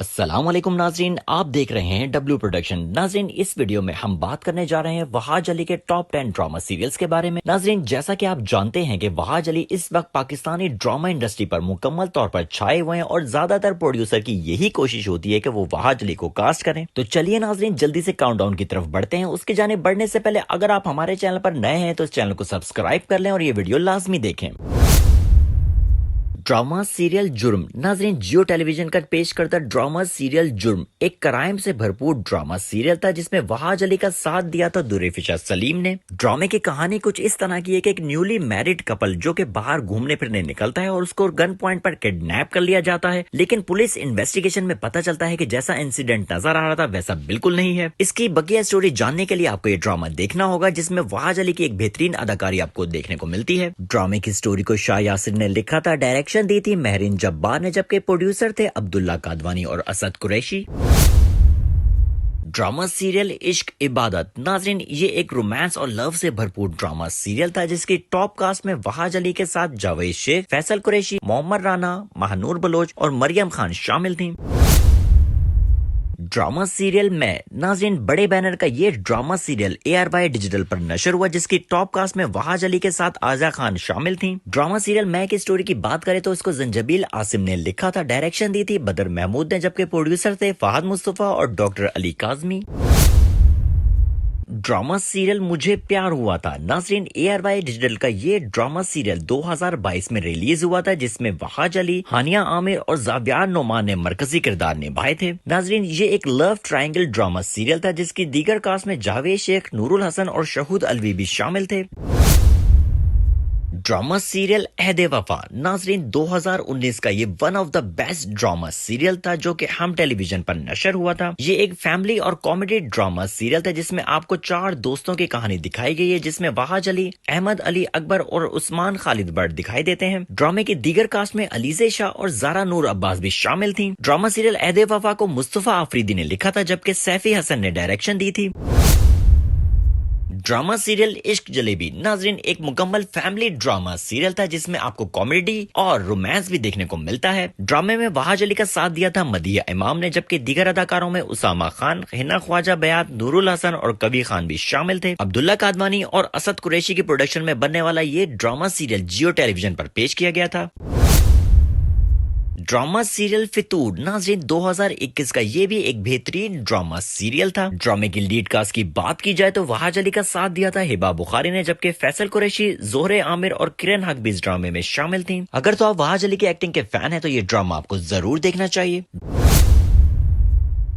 अस्सलाम वालेकुम नाजरीन, आप देख रहे हैं डब्ल्यू प्रोडक्शन। नाजरीन, इस वीडियो में हम बात करने जा रहे हैं वहाज अली के टॉप 10 ड्रामा सीरियल्स के बारे में। नाजरीन, जैसा कि आप जानते हैं कि वहाज अली इस वक्त पाकिस्तानी ड्रामा इंडस्ट्री पर मुकम्मल तौर पर छाए हुए हैं और ज्यादातर प्रोड्यूसर की यही कोशिश होती है कि वो वहाज अली को कास्ट करें। तो चलिए नाजरीन, जल्दी से काउंटडाउन की तरफ बढ़ते हैं। उसके जाने बढ़ने से पहले अगर आप हमारे चैनल पर नए हैं तो इस चैनल को सब्सक्राइब कर लें और ये वीडियो लाजमी देखें। ड्रामा सीरियल जुर्म। नाजरीन, जियो टेलीविजन का पेश करता ड्रामा सीरियल जुर्म एक क्राइम से भरपूर ड्रामा सीरियल था जिसमें वहाज अली का साथ दिया था दुरेफिशा सलीम ने। ड्रामे की कहानी कुछ इस तरह की है कि एक न्यूली मैरिड कपल जो कि बाहर घूमने फिरने निकलता है और उसको गन पॉइंट पर किडनैप कर लिया जाता है, लेकिन पुलिस इन्वेस्टिगेशन में पता चलता है कि जैसा इंसिडेंट नजर आ रहा था वैसा बिल्कुल नहीं है। इसकी बकिया स्टोरी जानने के लिए आपको ये ड्रामा देखना होगा जिसमें वहाज अली की एक बेहतरीन अदाकारी आपको देखने को मिलती है। ड्रामे की स्टोरी को शाह यासिर ने लिखा था, डायरेक्शन दी थी महरीन जब्बार ने, जबकि प्रोड्यूसर थे अब्दुल्ला कादवानी और असद कुरैशी। ड्रामा सीरियल इश्क इबादत। नाजरीन, ये एक रोमांस और लव से भरपूर ड्रामा सीरियल था जिसकी टॉप कास्ट में वहाज अली के साथ जावेद शेख, फैसल कुरैशी, मोहम्मद राना, महानूर बलोच और मरियम खान शामिल थीं। ड्रामा सीरियल में। नाज़रीन, बड़े बैनर का ये ड्रामा सीरियल ARY डिजिटल पर नशर हुआ जिसकी टॉप कास्ट में वहाज अली के साथ आजा खान शामिल थीं। ड्रामा सीरियल मैं की स्टोरी की बात करें तो इसको जंजबील आसिम ने लिखा था, डायरेक्शन दी थी बदर महमूद ने, जबकि प्रोड्यूसर थे फहद मुस्तफा और doctor Ali Kazmi. Drama serial मुझे प्यार हुआ था। नाजरीन, ARY डिजिटल का ये ड्रामा सीरियल 2022 में रिलीज हुआ था जिसमें वहाज अली, हानिया आमिर और जावियार नोमान ने मरकजी किरदार निभाए थे। नाजरीन, ये एक लव ट्रायंगल ड्रामा सीरियल था जिसकी दीगर कास्ट में जावेद शेख, नूरुल हसन और शहूद अलवी भी शामिल थे। ड्रामा सीरियल अहदे वफा। नाजरीन, 2019 का ये one of the best drama serial था जो कि हम टेलीविजन पर नशर हुआ था। ये एक फैमिली और कॉमेडी ड्रामा सीरियल था जिसमें आपको 4 दोस्तों की कहानी दिखाई गई है जिसमें वहाज अली, अहमद अली अकबर और उस्मान खालिद बट दिखाई देते हैं। ड्रामे की दीगर कास्ट में अलीजे शाह और जारा नूर अब्बास भी शामिल थी। ड्रामा सीरियल अहदे वफा को मुस्तफा आफरीदी ने लिखा था जबकि सैफी हसन ने डायरेक्शन दी थी। ड्रामा सीरियल इश्क जलेबी। नाजरीन, एक मुकम्मल फैमिली ड्रामा सीरियल था जिसमें आपको कॉमेडी और रोमांस भी देखने को मिलता है। ड्रामे में वहाज अली का साथ दिया था मदिया इमाम ने, जबकि दीगर अदाकारों में उसामा खान, हिना ख्वाजा बयात, नूरुल हसन और कबीर खान भी शामिल थे। अब्दुल्ला कादवानी और असद कुरैशी की प्रोडक्शन में बनने वाला ये ड्रामा सीरियल जियो टेलीविजन पर पेश किया गया था। ड्रामा सीरियल फितूर। नाज़रीन, 2021 का ये भी एक बेहतरीन ड्रामा सीरियल था। ड्रामे की लीड कास्ट की बात की जाए तो वहाज अली का साथ दिया था हिबा बुखारी ने, जबकि फैसल कुरैशी, जोहरे आमिर और किरण हक भी इस ड्रामे में शामिल थी। अगर तो आप वहाज अली की एक्टिंग के फैन हैं तो ये ड्रामा आपको जरूर देखना चाहिए।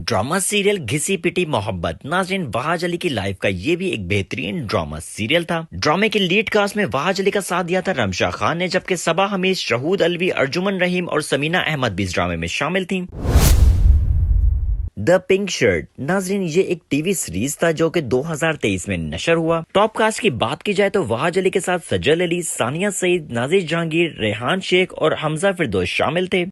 ड्रामा सीरियल घिसी पिटी मोहब्बत। नाज़रीन, वहाज अली की लाइफ का ये भी एक बेहतरीन ड्रामा सीरियल था। ड्रामे की लीड कास्ट में वहाज अली का साथ दिया था रमशा खान ने, जबकि सबा हमीद, शहूद अलवी, अर्जुमन रहीम और समीना अहमद भी इस ड्रामे में शामिल थी। The pink shirt. नाजरीन, ये एक टीवी सीरीज था जो कि 2023 में नशर हुआ। टॉप कास्ट की बात की जाए तो वहाज अली के साथ सजल अली, सानिया सईद, नाजिर जहांगीर, रेहान शेख और हमजा फिरदौस शामिल थे।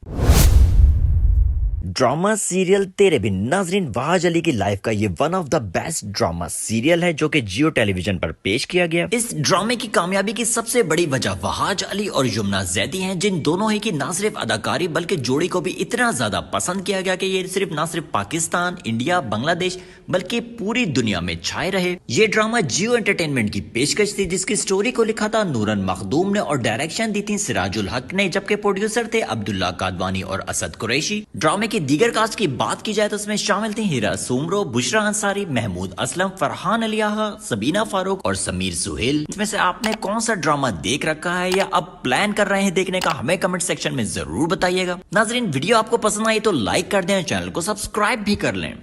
ड्रामा सीरियल तेरे बिन। नाजरीन, वहाज अली की लाइफ का ये one of the best drama serial है जो कि जियो टेलीविजन पर पेश किया गया। इस ड्रामे की कामयाबी की सबसे बड़ी वजह वहाज अली और यमुना जैदी हैं, जिन दोनों ही की न सिर्फ अदाकारी बल्कि जोड़ी को भी इतना ज्यादा पसंद किया गया कि ये सिर्फ न सिर्फ पाकिस्तान, इंडिया, बांग्लादेश बल्कि पूरी दुनिया में छाए रहे। ये ड्रामा जियो एंटरटेनमेंट की पेशकश थी जिसकी स्टोरी को लिखा था नूरन मखदूम ने और डायरेक्शन दी थी सिराजुल हक ने, जबकि प्रोड्यूसर थे अब्दुल्ला कादवानी और असद कुरैशी। ड्रामे की दीगर कास्ट की बात की जाए तो उसमें शामिल थी हीरा सुमरो, बुशरा अंसारी, महमूद असलम, फरहान अली आहा, सबीना फारूक और समीर सुहेल। इसमें से आपने कौन सा ड्रामा देख रखा है या अब प्लान कर रहे हैं देखने का, हमें कमेंट सेक्शन में जरूर बताइएगा। नाजरीन, वीडियो आपको पसंद आई तो लाइक कर दें, चैनल को सब्सक्राइब भी कर लें।